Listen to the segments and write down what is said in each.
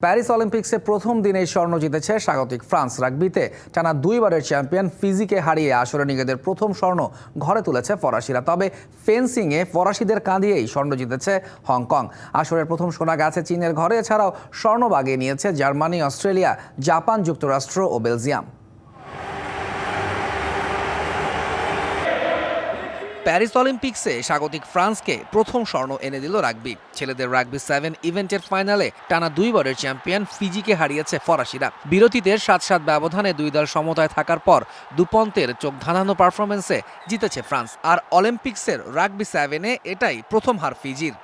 Paris অলিম্পিক্সে প্রথম দিনেই স্বর্ণ জিতেছে স্বাগতিক ফ্রান্স। রাগবিতে টানা দুইবারের চ্যাম্পিয়ন ফিজিকে হারিয়ে আসরে নিজেদের প্রথম স্বর্ণ ঘরে তুলেছে ফরাসিরা। তবে ফেন্সিংয়ে ফরাসিদের কাঁদিয়েই স্বর্ণ জিতেছে হংকং। আসরের প্রথম সোনা গেছে চীনের ঘরে। এছাড়াও স্বর্ণ বাগিয়ে নিয়েছে জার্মানি, অস্ট্রেলিয়া, জাপান, যুক্তরাষ্ট্র ও বেলজিয়াম। প্যারিস অলিম্পিক্সে স্বাগতিক ফ্রান্সকে প্রথম স্বর্ণ এনে দিল রাগবি। ছেলেদের রাগবি 7 ইভেন্টের ফাইনালে টানা দুইবারের চ্যাম্পিয়ন ফিজিকে হারিয়েছে ফরাসিরা। বিরতিতে 7-7 ব্যবধানে দুই দল সমতায় থাকার পর দুপন্তের চোখ ধাঁধানো পারফরমেন্সে জিতেছে ফ্রান্স। আর অলিম্পিক্সের রাগবি 7-এ এটাই প্রথম হার ফিজির।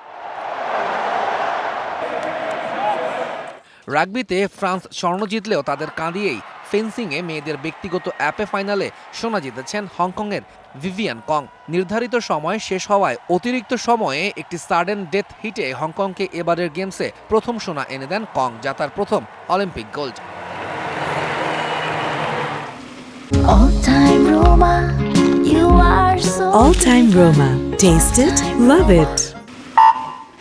রাগবিতে ফ্রান্স স্বর্ণ জিতলেও তাদের কাঁদিয়েই ফেন্সিংয়ে মেয়েদের ব্যক্তিগত অ্যাপে ফাইনালে সোনা জিতেছেন হংকংয়ের ভিভিয়ান কং। নির্ধারিত সময় শেষ হওয়ায় অতিরিক্ত সময়ে একটি সাডেন ডেথ হিটে হংকংকে এবারের গেমসে প্রথম সোনা এনে দেন কং, যা তার প্রথম Olympic gold. All time Roma. Taste it, love it.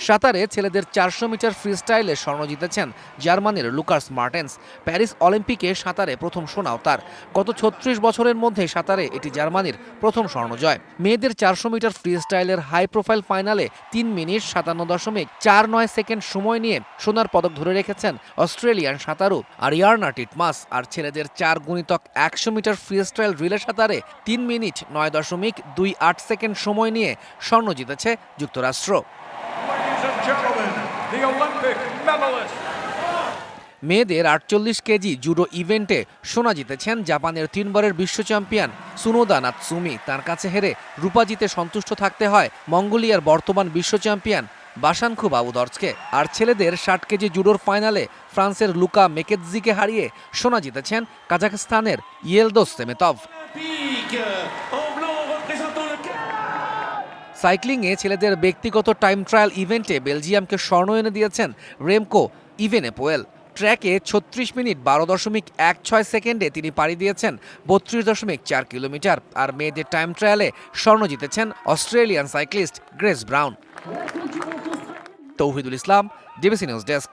সাঁতারে ছেলেদের 400 মিটার ফ্রিস্টাইলে স্বর্ণ জিতেছেন জার্মানির লুকাস মার্টেন্স। প্যারিস অলিম্পিকে সাঁতারে প্রথম সোনাও তার। গত 36 বছরের মধ্যে সাঁতারে এটি জার্মানির প্রথম স্বর্ণ জয়। মেয়েদের 400 মিটার ফ্রিস্টাইলের হাই প্রোফাইল ফাইনালে 3 মিনিট 57.49 সেকেন্ড সময় নিয়ে সোনার পদক ধরে রেখেছেন অস্ট্রেলিয়ান সাঁতারু আরিয়ানা টিটমাস। আর ছেলেদের 4x100 মিটার ফ্রিস্টাইল রিলে সাঁতারে 3 মিনিট 9.28 সেকেন্ড সময় নিয়ে স্বর্ণ জিতেছে যুক্তরাষ্ট্র। মেয়েদের 48 কেজি জুডো ইভেন্টে সোনা জিতেছেন জাপানের 3বারের বিশ্ব চ্যাম্পিয়ন সুনোদা নাতসুমি। তার কাছে হেরে রূপা জিতে সন্তুষ্ট থাকতে হয় মঙ্গোলিয়ার বর্তমান বিশ্ব চ্যাম্পিয়ন বাসানখু বাবুদর্জকে। আর ছেলেদের 60 কেজি জুডোর ফাইনালে ফ্রান্সের লুকা মেকেৎজিকে হারিয়ে সোনা জিতেছেন কাজাখস্তানের ইয়েলদোস সেমেতভ। সাইক্লিংয়ে ছেলেদের ব্যক্তিগত টাইম ট্রায়াল ইভেন্টে বেলজিয়ামকে স্বর্ণ এনে দিয়েছেন রেমকো ইভেনেপোয়েল। ট্র্যাকে 36 মিনিট 12.16 সেকেন্ডে তিনি পাড়ি দিয়েছেন 32.4 কিলোমিটার। আর মেয়েদের টাইম ট্রায়ালে স্বর্ণ জিতেছেন Australian cyclist Grace Brown. Touhidul Islam, DBC news desk.